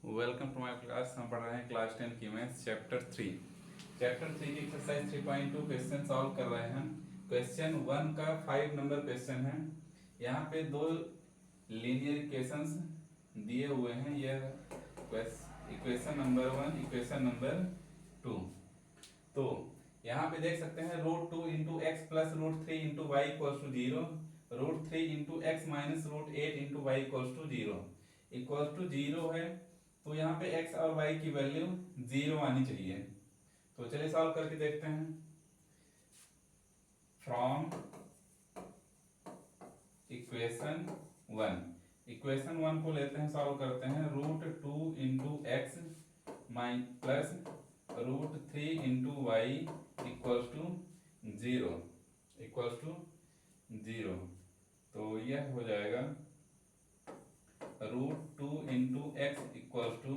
Welcome to my class. हम पढ़ रहे हैं क्लास 10 की मैथ्स चैप्टर 3 की एक्सरसाइज 3.2 क्वेश्चन सॉल्व कर रहे हैं। क्वेश्चन 1 का 5 नंबर क्वेश्चन है। यहाँ पे दो लीनियर इक्वेशंस दिए हुए हैं। यह इक्वेशन नंबर 1, इक्वेशन नंबर 2। तो यहाँ पे देख सकते हैं √2 into X plus √3 into Y equals to 0, √3 into X minus √8 into Y equals to 0 equals to 0 है। तो यहाँ पे x और y की वैल्यू 0 आनी चाहिए। तो चलिए सॉल्व करके देखते हैं। फ्रॉम इक्वेशन 1 को लेते हैं, सॉल्व करते हैं। √2 into X plus √3 into Y equals to 0 तो यह हो जाएगा √2 into X equals to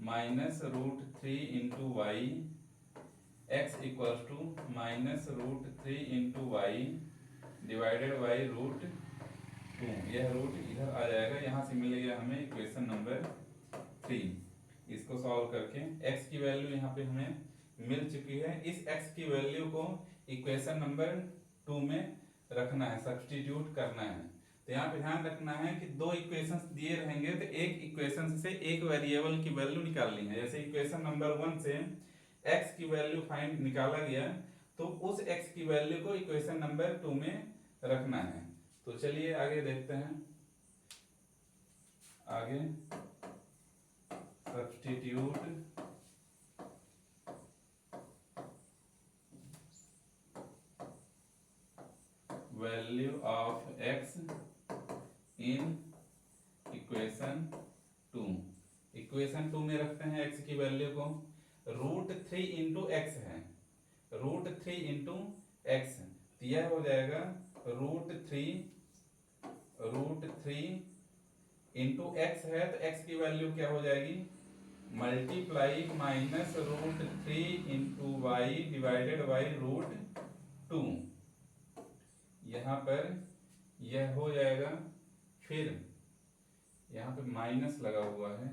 minus √3 into Y, X equals to minus √3 into Y divided by √2। यह रूट इधर आ जाएगा, यहाँ से मिलेगा हमें इक्वेशन नंबर 3। इसको सॉल्व करके x की वैल्यू यहाँ पे हमें मिल चुकी है। इस x की वैल्यू को इक्वेशन नंबर 2 में रखना है, सब्स्टिट्यूट करना है। तो यहाँ पे ध्यान रखना है कि दो इक्वेशंस दिए रहेंगे तो एक इक्वेशन से एक वेरिएबल की वैल्यू निकालनी है। जैसे इक्वेशन नंबर 1 से x की वैल्यू फाइंड निकाला गया, तो उस x की वैल्यू को इक्वेशन नंबर 2 में रखना है। तो चलिए आगे देखते हैं। आगे substitute value of x in equation 2। Equation 2 में रखते हैं x की वैल्यू को। √3 इंटू एक्स है, √3 इंटू एक्स, तो यह हो जाएगा √3 इंटू एक्स है, तो x की वैल्यू क्या हो जाएगी, multiply minus √3 into Y divided by √2। यहाँ पर यह हो जाएगा, फिर यहाँ पे माइनस लगा हुआ है,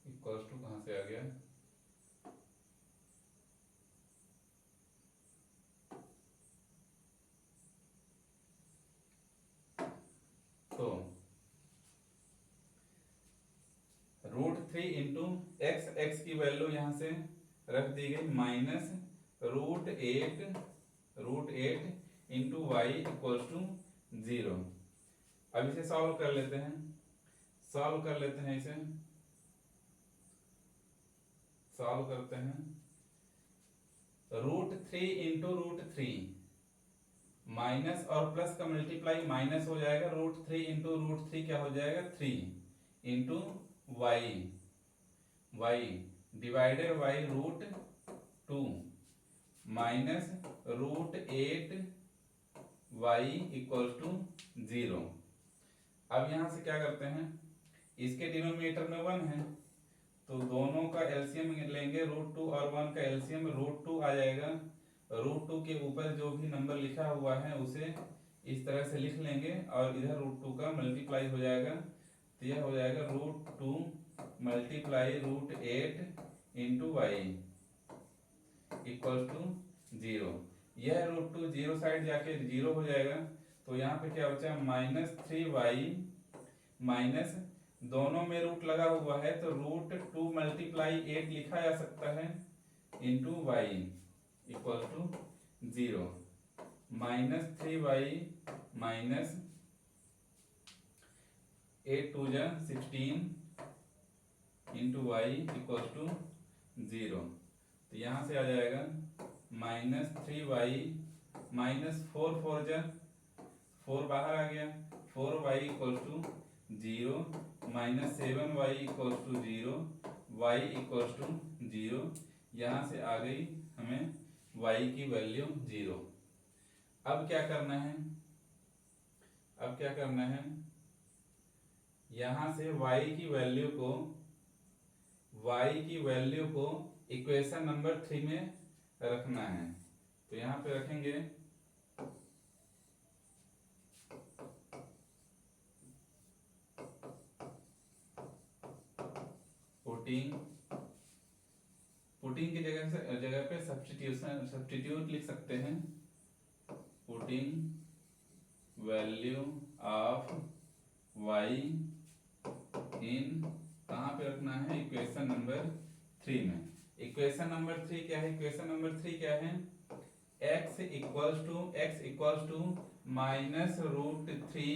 इक्वल्स टू कहाँ से आ गया, तो √3 इंटू एक्स की वैल्यू यहाँ से रख दी गई minus √8 into Y equals to 0। अब इसे सॉल्व कर लेते हैं, इसे सॉल्व करते हैं। √3 इंटू √3 माइनस और प्लस का मल्टीप्लाई माइनस हो जाएगा, √3 इंटू √3 क्या हो जाएगा 3 into Y divided by √2 minus √8 Y equals to 0। अब यहां से क्या करते हैं, इसके डिनोमिनेटर में 1 है, तो दोनों का एलसीएम लेंगे। √2 और 1 का एलसीएम √2 आ जाएगा। √2 के ऊपर जो भी नंबर लिखा हुआ है उसे इस तरह से लिख लेंगे और इधर √2 का मल्टीप्लाई हो जाएगा, तो यह हो जाएगा √2 multiply √8 into Y equal to 0। यह √2 0 साइड जाके 0 हो जाएगा, तो यहाँ पे क्या बचा, -3y माइनस, दोनों में रूट लगा हुआ है तो √2 मल्टीप्लाई 8 लिखा जा सकता है into Y equal to 0। -3y minus 8 2 जा 16 इंटू वाई इक्वल टू 0। तो यहाँ से आ जाएगा -3y माइनस 4 4 जा 4 बाहर आ गया, 4y equal to 0, -7y equal to 0, y equal to 0। यहाँ से आ गई हमें y की वैल्यू 0। अब क्या करना है, यहाँ से y की वैल्यू को इक्वेशन नंबर 3 में रखना है। तो यहाँ पे रखेंगे पुटिंग की जगह पे सब्स्टिट्यूट लिख सकते हैं। पुटिंग वैल्यू ऑफ y इन, कहाँ पे रखना है, इक्वेशन नंबर 3 में। इक्वेशन नंबर 3 क्या है? इक्वेशन नंबर 3 क्या है? x equals to minus root three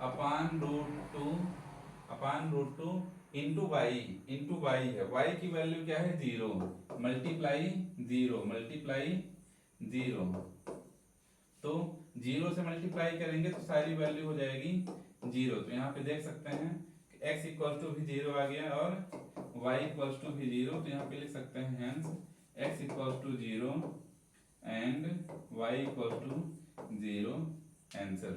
upon root two into y है। y की वैल्यू क्या है? 0 मल्टीप्लाई 0। तो 0 से मल्टीप्लाई करेंगे तो सारी वैल्यू हो जाएगी 0। तो यहाँ पे देख सकते हैं कि x इक्वल टू भी 0 आ गया और y इक्वल टू भी 0। तो यहाँ पे लिख सकते हैं hence x equal to 0 and y equal to 0 answer.